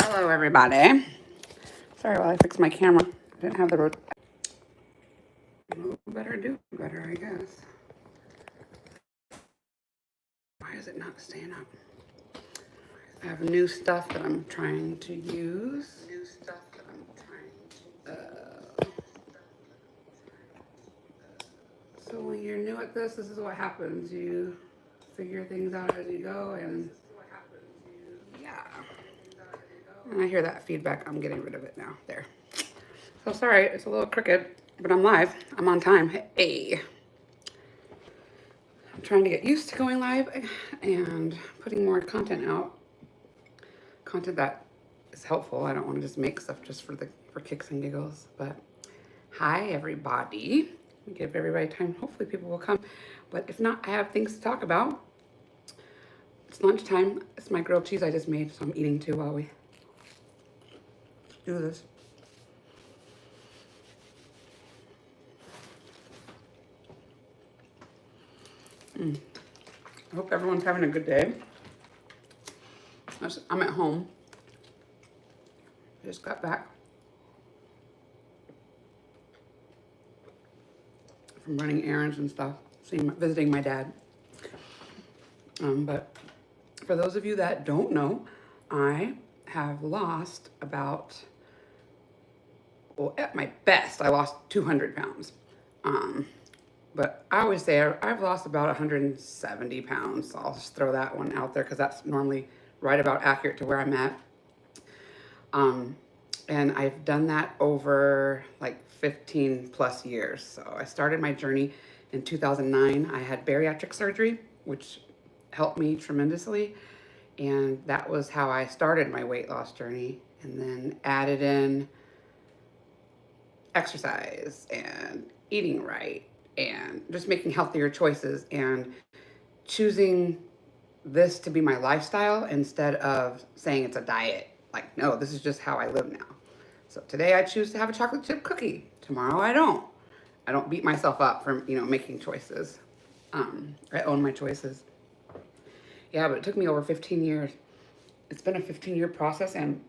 Hello, everybody. Sorry while I fix my camera. I didn't have the road. Better do better, I guess. Why is it not staying up? I have new stuff that I'm trying to use. So when you're new at this is what happens. You figure things out as you go, and yeah. And I hear that feedback. I'm getting rid of it now. There. So sorry, it's a little crooked, but I'm live. I'm on time. Hey. I'm trying to get used to going live and putting more content out. Content that is helpful. I don't want to just make stuff just for kicks and giggles. But hi, everybody. Give everybody time. Hopefully people will come. But if not, I have things to talk about. It's lunchtime. It's my grilled cheese I just made, so I'm eating too while we do this. I hope everyone's having a good day. I'm at home. I just got back from running errands and stuff, visiting my dad. But for those of you that don't know, I have lost about, well, at my best, I lost 200 pounds. But I always say I've lost about 170 pounds. So I'll just throw that one out there because that's normally right about accurate to where I'm at. And I've done that over like 15 plus years. So I started my journey in 2009. I had bariatric surgery, which helped me tremendously. And that was how I started my weight loss journey, and then added in exercise and eating right and just making healthier choices and choosing this to be my lifestyle instead of saying it's a diet. Like, no, this is just how I live now. So today I choose to have a chocolate chip cookie. Tomorrow I don't. I don't beat myself up for, making choices. I own my choices. Yeah, but it took me over 15 years. It's been a 15-year process, and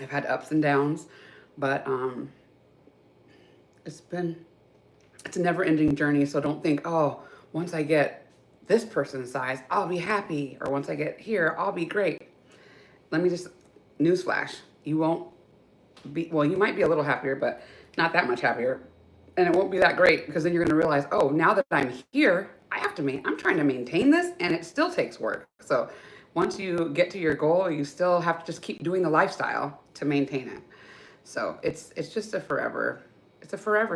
I've had ups and downs, but it's a never-ending journey. So don't think, oh, once I get this person's size, I'll be happy, or once I get here, I'll be great. Let me just newsflash: you won't be. Well, you might be a little happier, but not that much happier, and it won't be that great because then you're going to realize, oh, now that I'm here, I'm trying to maintain this, and it still takes work. So once you get to your goal, you still have to just keep doing the lifestyle to maintain it. So it's just a forever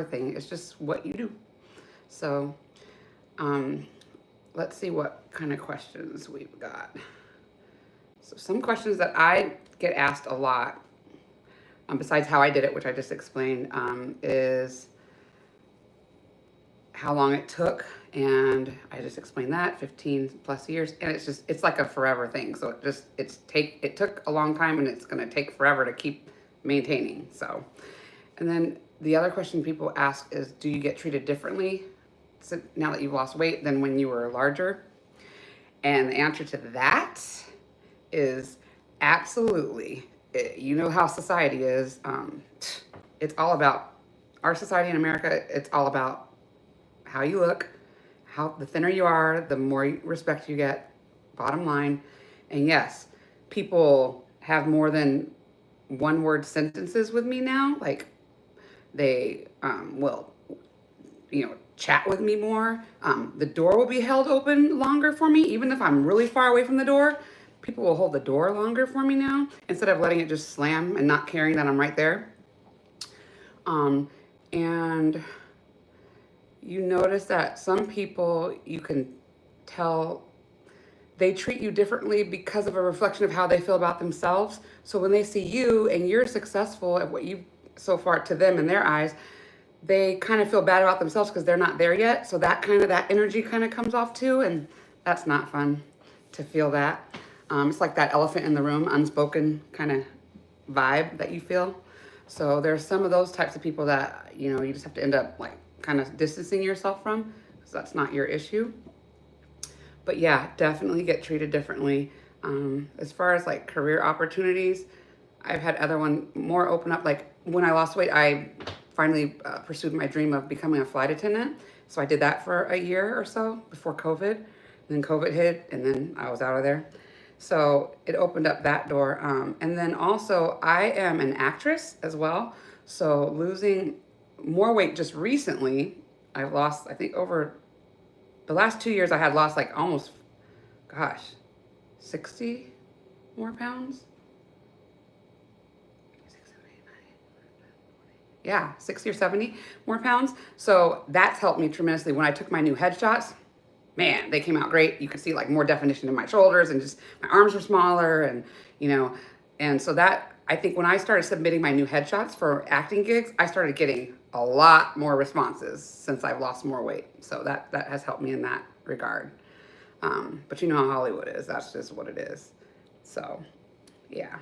thing. It's just what you do. So let's see what kind of questions we've got. So some questions that I get asked a lot, besides how I did it, which I just explained, is how long it took. And I just explained that, 15 plus years. And it's like a forever thing. So it took a long time, and it's going to take forever to keep maintaining. So, and then the other question people ask is, do you get treated differently now that you've lost weight than when you were larger? And the answer to that is absolutely. You know how society is. It's all about, our society in America, it's all about how you look, how the thinner you are, the more respect you get, bottom line. And yes, people have more than one word sentences with me now. Like, they will, chat with me more. The door will be held open longer for me, even if I'm really far away from the door. People will hold the door longer for me now instead of letting it just slam and not caring that I'm right there. And you notice that some people, you can tell they treat you differently because of a reflection of how they feel about themselves. So when they see you and you're successful at what you, so far to them in their eyes, they kind of feel bad about themselves because they're not there yet. So that energy kind of comes off too. And that's not fun to feel that. It's like that elephant in the room, unspoken kind of vibe that you feel. So there's some of those types of people that, you just have to end up like kind of distancing yourself from, because that's not your issue. But yeah, definitely get treated differently. As far as like career opportunities, I've had other one more open up. Like when I lost weight, I finally pursued my dream of becoming a flight attendant. So I did that for a year or so before COVID. And then COVID hit, and then I was out of there. So it opened up that door. And then also, I am an actress as well. So losing more weight just recently, I've lost, I think, over the last 2 years, I had lost like almost, gosh, 60 more pounds. Yeah, 60 or 70 more pounds. So that's helped me tremendously. When I took my new headshots, man, they came out great. You could see like more definition in my shoulders, and just my arms were smaller, and you know, and so that, I think when I started submitting my new headshots for acting gigs, I started getting a lot more responses since I've lost more weight. So that has helped me in that regard. But you know how Hollywood is. That's just what it is. So, yeah.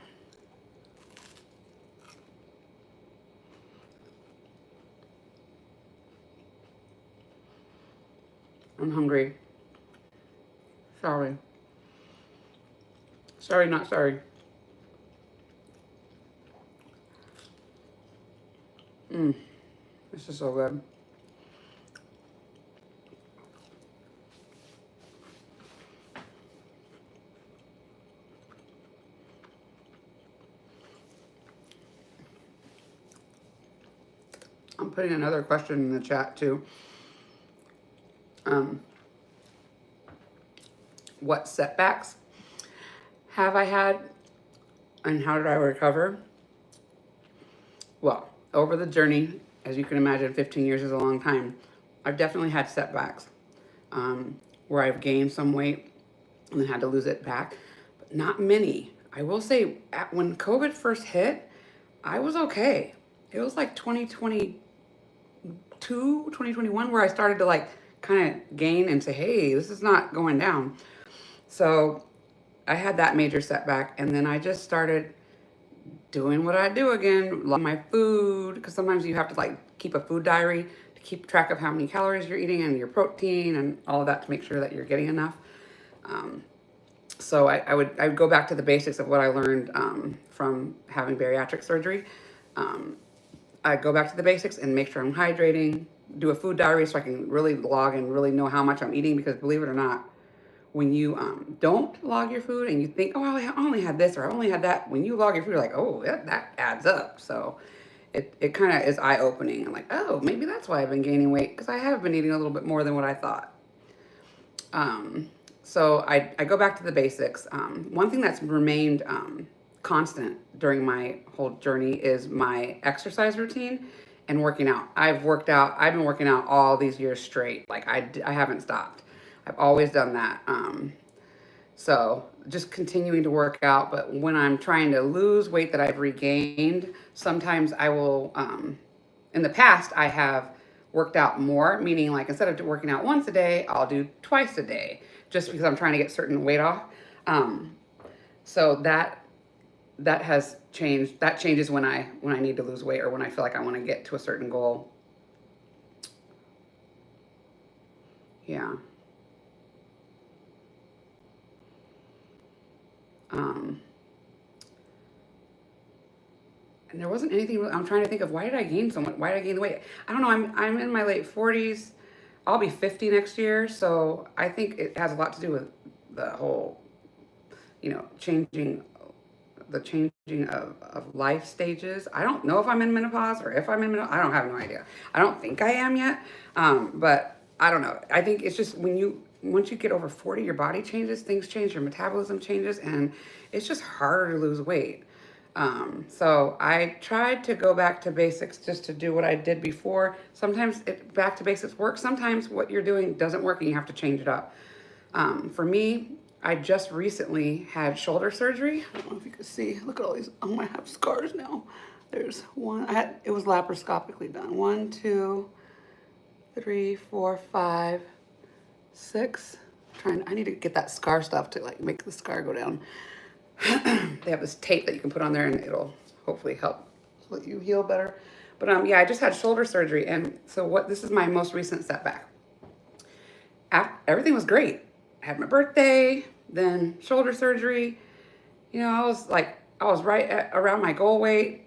I'm hungry. Sorry. Sorry, not sorry. Mmm, this is so good. I'm putting another question in the chat too. Um, what setbacks have I had, and how did I recover? Well, over the journey, as you can imagine, 15 years is a long time. I've definitely had setbacks where I've gained some weight and then had to lose it back, but not many. I will say, when COVID first hit, I was okay. It was like 2022, 2021, where I started to like kind of gain and say, hey, this is not going down. So I had that major setback, and then I just started doing what I do again, love my food, because sometimes you have to like keep a food diary to keep track of how many calories you're eating and your protein and all of that to make sure that you're getting enough. Um, so I would go back to the basics of what I learned from having bariatric surgery. Um, I go back to the basics and make sure I'm hydrating, do a food diary so I can really log and really know how much I'm eating, because believe it or not, when you don't log your food and you think, oh, I only had this or I only had that, when you log your food, you're like, oh, that adds up. So it kind of is eye opening. I'm like, oh, maybe that's why I've been gaining weight, because I have been eating a little bit more than what I thought. Um, so I go back to the basics. One thing that's remained constant during my whole journey is my exercise routine and working out. I've been working out all these years straight. Like I haven't stopped. I've always done that. So just continuing to work out. But when I'm trying to lose weight that I've regained, sometimes I will, in the past, I have worked out more, meaning like instead of working out once a day, I'll do twice a day just because I'm trying to get certain weight off. Um, so that has changed. That changes when I need to lose weight or when I feel like I want to get to a certain goal. Yeah. Um, and there wasn't anything really, I'm trying to think of why did I gain so much? Why did I gain the weight? I don't know. I'm in my late 40s. I'll be 50 next year, so I think it has a lot to do with the whole, changing the changing of life stages. I don't know if I'm in menopause or if I'm in menopause. I don't have no idea. I don't think I am yet. But I don't know. I think it's just once you get over 40, your body changes, things change, your metabolism changes, and it's just harder to lose weight. So I tried to go back to basics just to do what I did before. Sometimes back to basics works. Sometimes what you're doing doesn't work and you have to change it up. For me, I just recently had shoulder surgery. I don't know if you can see. Look at all these. Oh, I have scars now. There's one. It was laparoscopically done. 1, 2, 3, 4, 5, 6. I need to get that scar stuff to like make the scar go down. They have this tape that you can put on there and it'll hopefully help let you heal better. But yeah, I just had shoulder surgery, and so this is my most recent setback. Everything was great. I had my birthday, then shoulder surgery. I was like I was right at around my goal weight,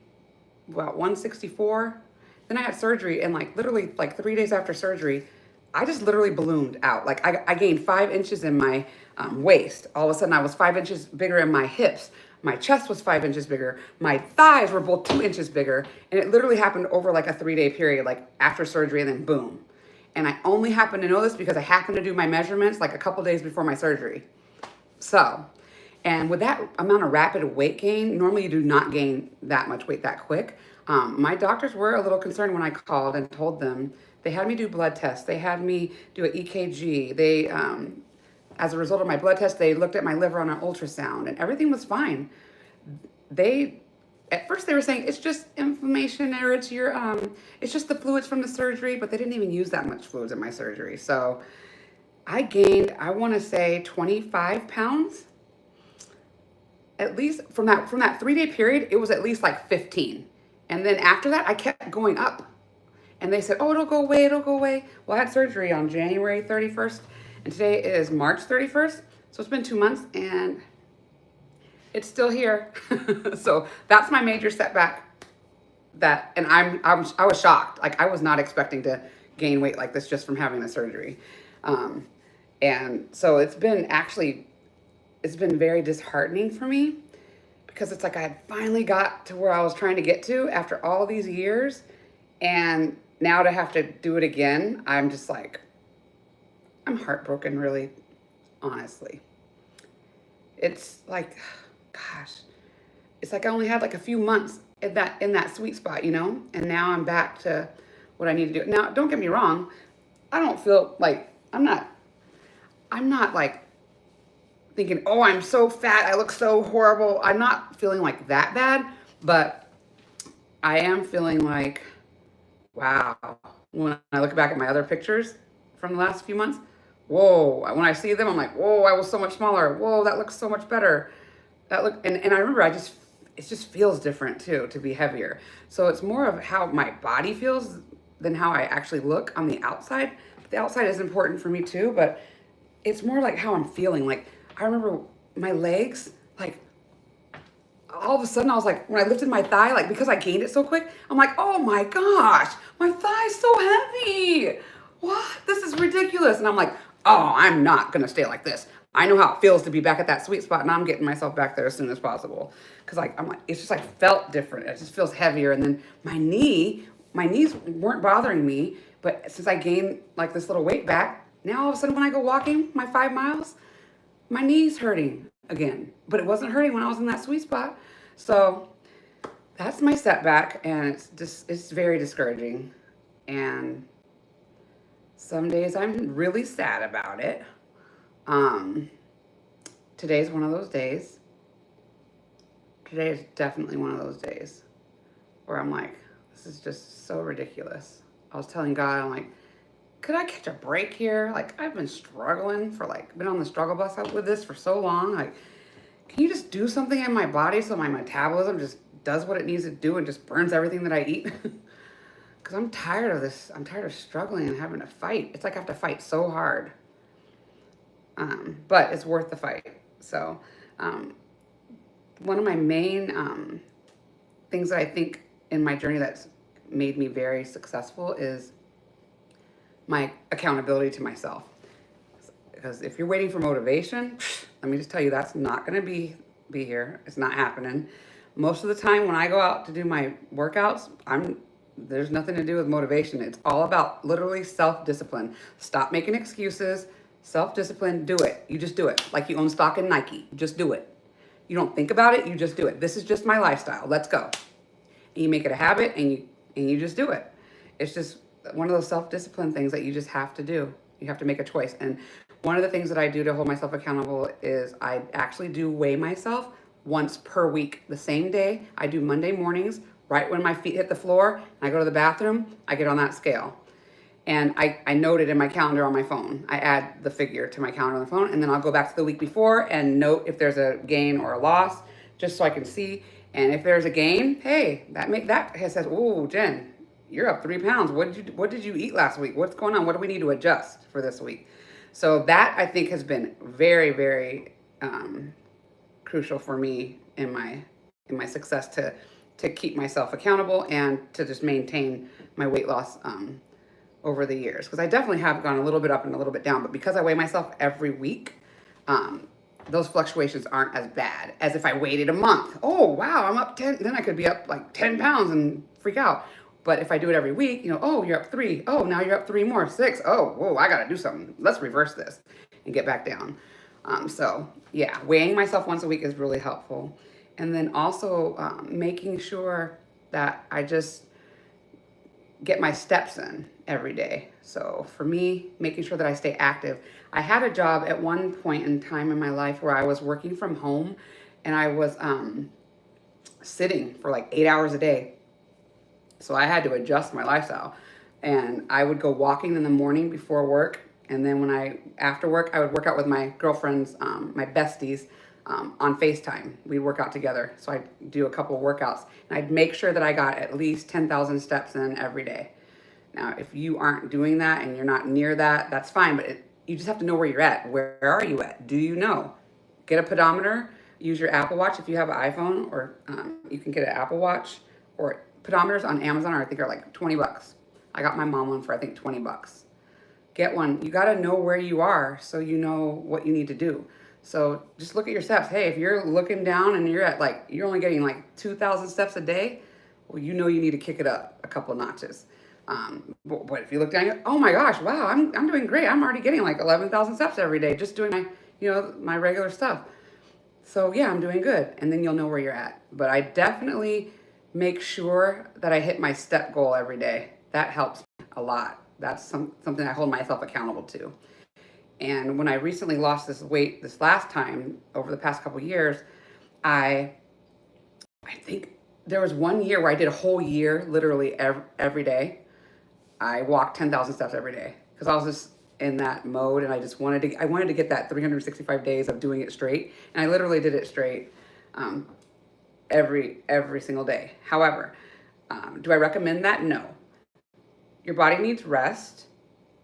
about 164. Then I had surgery, and like literally like 3 days after surgery, I just literally ballooned out. Like I gained 5 inches in my waist. All of a sudden, I was 5 inches bigger in my hips. My chest was 5 inches bigger. My thighs were both 2 inches bigger. And it literally happened over like a 3 day period, like after surgery, and then boom. And I only happened to know this because I happened to do my measurements like a couple days before my surgery. So, and with that amount of rapid weight gain, normally you do not gain that much weight that quick. My doctors were a little concerned when I called and told them. They had me do blood tests. They had me do an EKG. As a result of my blood test, they looked at my liver on an ultrasound, and everything was fine. They, at first, they were saying it's just inflammation, or it's just the fluids from the surgery, but they didn't even use that much fluids in my surgery. So I gained, I want to say, 25 pounds. At least from that 3 day period, it was at least like 15. And then after that, I kept going up. And they said, oh, it'll go away, it'll go away. Well, I had surgery on January 31st, and today is March 31st. So it's been 2 months, and it's still here. So that's my major setback. And I was shocked. Like, I was not expecting to gain weight like this just from having the surgery. Um, and so it's been very disheartening for me, because it's like I had finally got to where I was trying to get to after all these years. And now to have to do it again, I'm just like, I'm heartbroken, really, honestly. It's like, gosh, it's like I only had like a few months in that sweet spot, and now I'm back to what I need to do. Now, don't get me wrong, I don't feel like I'm not like thinking, oh, I'm so fat, I look so horrible. I'm not feeling like that bad, but I am feeling like, wow. When I look back at my other pictures from the last few months, whoa. When I see them, I'm like, whoa, I was so much smaller. Whoa, that looks so much better. And I remember it just feels different too, to be heavier. So it's more of how my body feels than how I actually look on the outside. The outside is important for me too, but it's more like how I'm feeling. Like, I remember my legs, like, all of a sudden I was like, when I lifted my thigh, like, because I gained it so quick, I'm like, oh my gosh, my thigh's so heavy. What? This is ridiculous. And I'm like, oh, I'm not going to stay like this. I know how it feels to be back at that sweet spot, and I'm getting myself back there as soon as possible. Because like, I'm like, it's just like felt different. It just feels heavier. And then my knees weren't bothering me, but since I gained like this little weight back, now all of a sudden when I go walking my 5 miles, my knees hurting again. But it wasn't hurting when I was in that sweet spot. So that's my setback, and it's very discouraging. And some days I'm really sad about it. Um, Today's one of those days. Today is definitely one of those days where I'm like, this is just so ridiculous. I was telling God, I'm like, could I catch a break here? Like, I've been struggling been on the struggle bus with this for so long. Like, can you just do something in my body so my metabolism just does what it needs to do and just burns everything that I eat? Because I'm tired of this. I'm tired of struggling and having to fight. It's like I have to fight so hard. But it's worth the fight. So, um, one of my main things that I think in my journey that's made me very successful is my accountability to myself. Because if you're waiting for motivation, let me just tell you, that's not going to be here. It's not happening. Most of the time when I go out to do my workouts, there's nothing to do with motivation. It's all about literally self-discipline. Stop making excuses. Self-discipline, do it. You just do it. Like you own stock in Nike. Just do it. You don't think about it, you just do it. This is just my lifestyle. Let's go. And you make it a habit, and you just do it. It's just one of those self-discipline things that you just have to do. You have to make a choice. And one of the things that I do to hold myself accountable is I actually do weigh myself once per week. The same day, I do Monday mornings, right when my feet hit the floor, and I go to the bathroom, I get on that scale. And I note it in my calendar on my phone. I add the figure to my calendar on the phone, and then I'll go back to the week before and note if there's a gain or a loss, just so I can see. And if there's a gain, hey, that says, "Oh, Jen, you're up 3 pounds. What did you eat last week? What's going on? What do we need to adjust for this week?" So that, I think, has been very, very crucial for me in in my success to keep myself accountable and to just maintain my weight loss over the years. Because I definitely have gone a little bit up and a little bit down, but because I weigh myself every week, those fluctuations aren't as bad as if I waited a month. Oh, wow, I'm up 10. Then I could be up like 10 pounds and freak out. But if I do it every week, oh, you're up 3. Oh, now you're up 3 more, 6. Oh, whoa, I got to do something. Let's reverse this and get back down. So yeah, weighing myself once a week is really helpful. And then also making sure that I just get my steps in every day. So for me, making sure that I stay active. I had a job at one point in time in my life where I was working from home and I was sitting for like 8 hours a day. So I had to adjust my lifestyle. And I would go walking in the morning before work. And then after work, I would work out with my girlfriends, my besties, on FaceTime. We'd work out together. So I'd do a couple of workouts. And I'd make sure that I got at least 10,000 steps in every day. Now, if you aren't doing that and you're not near that, that's fine. But you just have to know where you're at. Where are you at? Do you know? Get a pedometer. Use your Apple Watch if you have an iPhone, or you can get an Apple Watch. Or pedometers on Amazon are like $20. I got my mom one for I think $20. Get one. You got to know where you are so you know what you need to do. So just look at your steps. Hey, if you're looking down and you're only getting like 2,000 steps a day, well, you need to kick it up a couple notches. But if you look down, oh my gosh, wow, I'm doing great. I'm already getting like 11,000 steps every day just doing my regular stuff. So yeah, I'm doing good. And then you'll know where you're at. But I definitely make sure that I hit my step goal every day. That helps a lot. That's something I hold myself accountable to. And when I recently lost this weight this last time over the past couple years, I think there was one year where I did a whole year, literally every day. I walked 10,000 steps every day because I was just in that mode, and I wanted to get that 365 days of doing it straight, and I literally did it straight every single day. However, do I recommend that? No. Your body needs rest.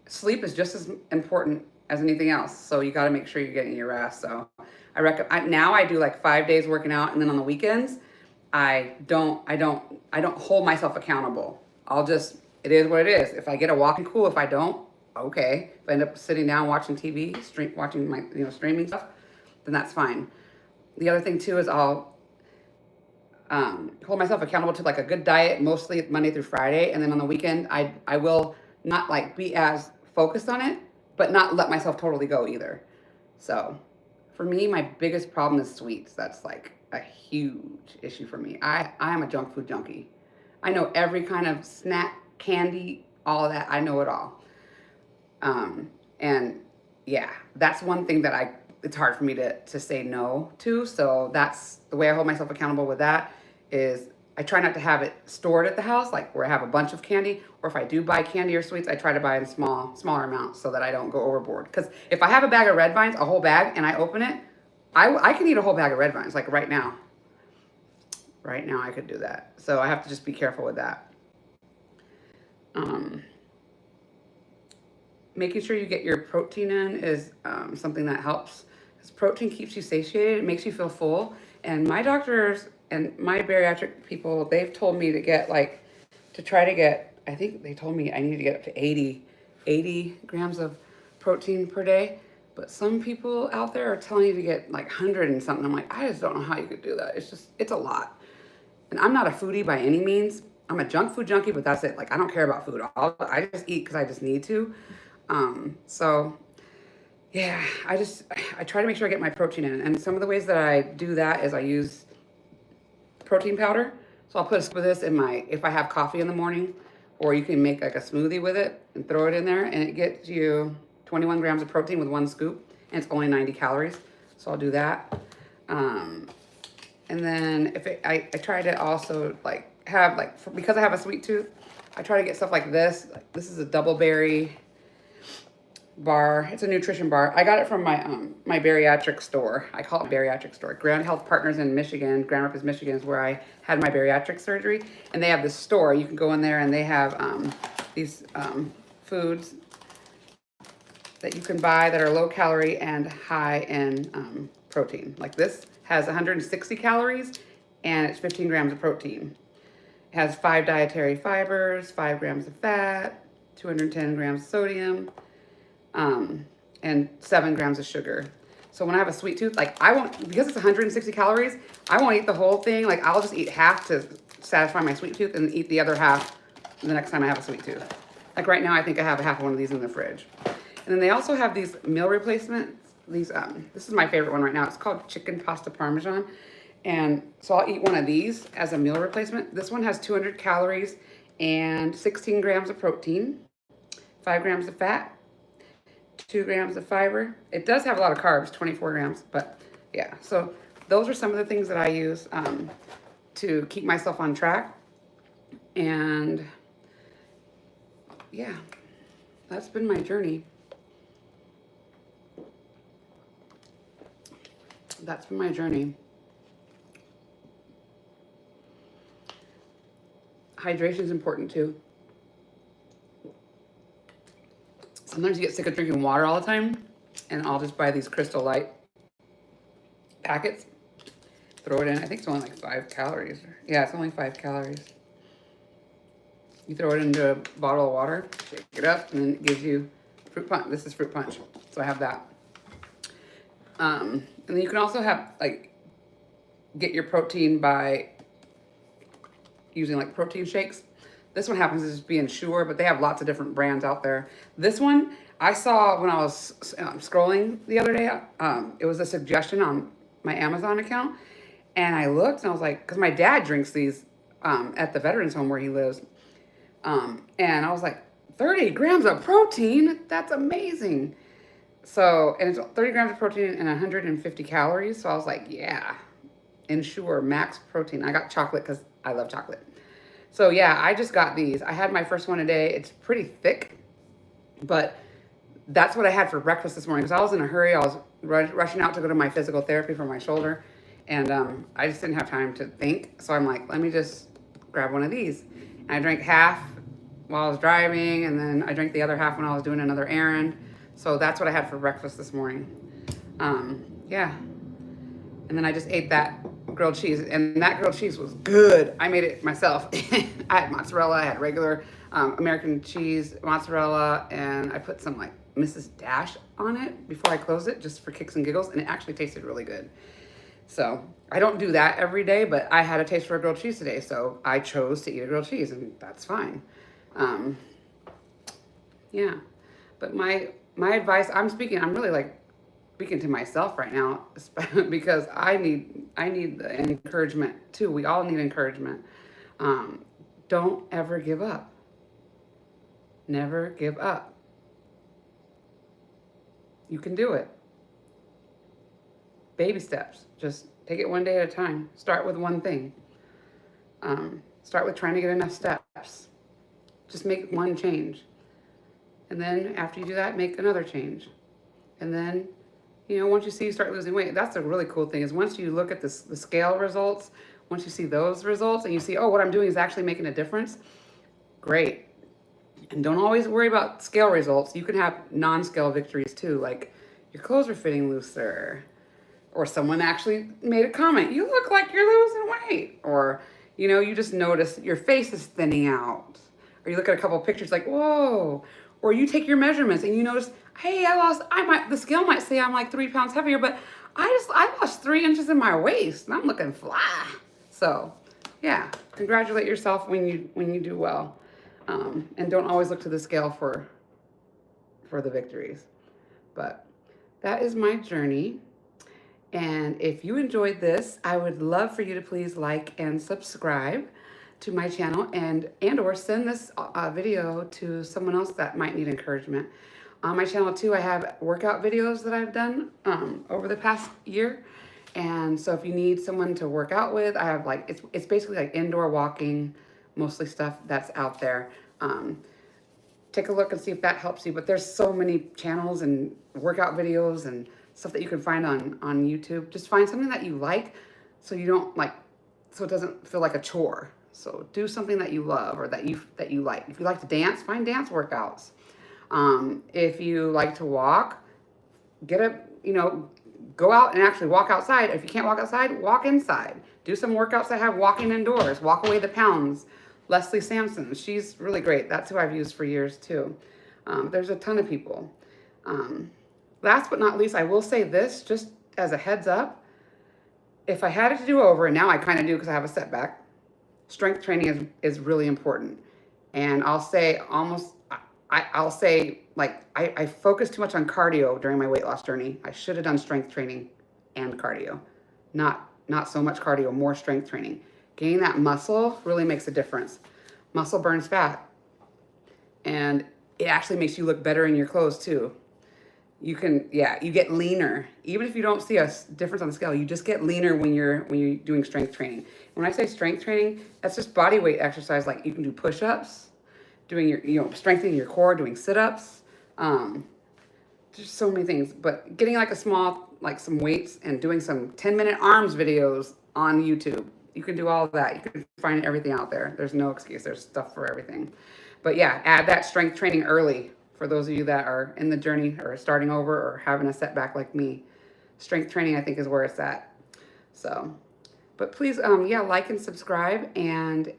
Sleep is just as important as anything else, so you got to make sure you're getting your rest. So now I do like 5 days working out, and then on the weekends I don't hold myself accountable. It is what it is. If I get a walk, cool. If I don't, okay. If I end up sitting down watching TV, watching my streaming stuff, then that's fine. The other thing too is I'll hold myself accountable to like a good diet, mostly Monday through Friday, and then on the weekend I will not like be as focused on it, but not let myself totally go either. So for me, my biggest problem is sweets. That's like a huge issue for me. I am a junk food junkie. I know every kind of snack, candy, all of that. I know it all. And yeah, that's one thing that it's hard for me to say no to. So that's the way I hold myself accountable with that is I try not to have it stored at the house, like where I have a bunch of candy, or if I do buy candy or sweets, I try to buy in smaller amounts so that I don't go overboard. Because if I have a bag of Red Vines, a whole bag, and I open it, I can eat a whole bag of Red Vines, like right now. Right now I could do that. So I have to just be careful with that. Making sure you get your protein in is something that helps. Because protein keeps you satiated, it makes you feel full. And my doctors and my bariatric people, they've told me I think they told me I need to get up to 80 grams of protein per day. But some people out there are telling you to get like 100 and something. I'm like, I just don't know how you could do that. It's a lot. And I'm not a foodie by any means. I'm a junk food junkie, but that's it. Like, I don't care about food. I just eat because I just need to. So yeah, I try to make sure I get my protein in. And some of the ways that I do that is I use protein powder. So I'll put a scoop of this if I have coffee in the morning, or you can make like a smoothie with it and throw it in there, and it gets you 21 grams of protein with one scoop, and it's only 90 calories. So I'll do that. And then I try to also because I have a sweet tooth, I try to get stuff like this. This is a double berry bar. It's a nutrition bar. I got it from my bariatric store. I call it bariatric store. Grand Health Partners in Michigan. Grand Rapids, Michigan is where I had my bariatric surgery. And they have this store. You can go in there and they have these foods that you can buy that are low calorie and high in protein. Like this has 160 calories and it's 15 grams of protein. It has 5 dietary fibers, 5 grams of fat, 210 grams of sodium, and 7 grams of sugar. So when I have a sweet tooth, like I won't, because it's 160 calories, I won't eat the whole thing. Like I'll just eat half to satisfy my sweet tooth and eat the other half the next time I have a sweet tooth. Like right now, I think I have a half of one of these in the fridge. And then they also have these meal replacements. These, this is my favorite one right now. It's called chicken pasta parmesan. And so I'll eat one of these as a meal replacement. This one has 200 calories and 16 grams of protein, 5 grams of fat, 2 grams of fiber. It does have a lot of carbs, 24 grams, but yeah. So those are some of the things that I use to keep myself on track. And yeah, that's been my journey. That's been my journey. Hydration is important too. Sometimes you get sick of drinking water all the time, and I'll just buy these Crystal Light packets, throw it in. I think it's only like 5 calories. Yeah, it's only 5 calories. You throw it into a bottle of water, shake it up, and then it gives you fruit punch. This is fruit punch, so I have that. And then you can also have, like, get your protein by using like protein shakes. This one happens to just be Ensure, but they have lots of different brands out there. This one I saw when I was scrolling the other day. It was a suggestion on my Amazon account, and I looked and I was like, because my dad drinks these at the veterans home where he lives, and I was like, 30 grams of protein? That's amazing. So, and it's 30 grams of protein and 150 calories. So I was like, yeah, Ensure Max Protein. I got chocolate because I love chocolate. So yeah, I just got these. I had my first one today. It's pretty thick, but that's what I had for breakfast this morning because I was in a hurry. I was rushing out to go to my physical therapy for my shoulder, and I just didn't have time to think. So I'm like, let me just grab one of these. And I drank half while I was driving, and then I drank the other half when I was doing another errand. So that's what I had for breakfast this morning. Yeah. And then I just ate that grilled cheese, and that grilled cheese was good. I made it myself. I had mozzarella, I had regular American cheese, mozzarella, and I put some like Mrs. Dash on it before I closed it just for kicks and giggles, and it actually tasted really good. So I don't do that every day, but I had a taste for a grilled cheese today, so I chose to eat a grilled cheese, and that's fine. Yeah, but my advice, I'm really like speaking to myself right now because I need the encouragement too. We all need encouragement. Don't ever give up. Never give up. You can do it. Baby steps. Just take it one day at a time. Start with one thing. Start with trying to get enough steps. Just make one change. And then after you do that, make another change. And then, you know, once you see you start losing weight, that's a really cool thing is once you look at the scale results, once you see those results and you see, oh, what I'm doing is actually making a difference, great. And don't always worry about scale results. You can have non-scale victories too, like your clothes are fitting looser, or someone actually made a comment, you look like you're losing weight, or, you know, you just notice your face is thinning out, or you look at a couple of pictures like, whoa, or you take your measurements and you notice, hey, the scale might say I'm like 3 pounds heavier, but I lost 3 inches in my waist and I'm looking fly. So yeah, congratulate yourself when you do well. And don't always look to the scale for the victories. But that is my journey. And if you enjoyed this, I would love for you to please like and subscribe to my channel and or send this video to someone else that might need encouragement. On my channel too, I have workout videos that I've done over the past year. And so if you need someone to work out with, I have like, it's basically like indoor walking, mostly stuff that's out there. Take a look and see if that helps you. But there's so many channels and workout videos and stuff that you can find on YouTube. Just find something that you like so you don't like, so it doesn't feel like a chore. So do something that you love or that you like. If you like to dance, find dance workouts. If you like to walk, get go out and actually walk outside. If you can't walk outside, walk inside. Do some workouts that have walking indoors. Walk away the pounds. Leslie Sampson, she's really great. That's who I've used for years too. There's a ton of people. Last but not least, I will say this, just as a heads up, if I had it to do over, and now I kind of do because I have a setback, strength training is really important. And I'll say almost, I'll say like I focused too much on cardio during my weight loss journey. I should have done strength training and cardio. Not so much cardio, more strength training. Gaining that muscle really makes a difference. Muscle burns fat. And it actually makes you look better in your clothes too. You get leaner. Even if you don't see a difference on the scale, you just get leaner when you're doing strength training. When I say strength training, that's just body weight exercise. Like you can do push-ups, doing your, strengthening your core, doing sit-ups. Just so many things. But getting like some weights and doing some 10-minute arms videos on YouTube. You can do all of that. You can find everything out there. There's no excuse. There's stuff for everything. But yeah, add that strength training early. For those of you that are in the journey or starting over or having a setback like me, strength training I think is where it's at. So, but please, like and subscribe. And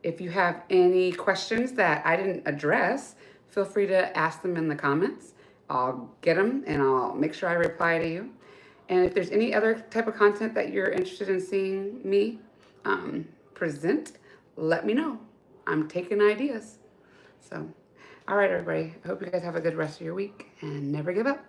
if you have any questions that I didn't address, feel free to ask them in the comments. I'll get them and I'll make sure I reply to you. And if there's any other type of content that you're interested in seeing me present, let me know. I'm taking ideas. So, all right, everybody. I hope you guys have a good rest of your week and never give up.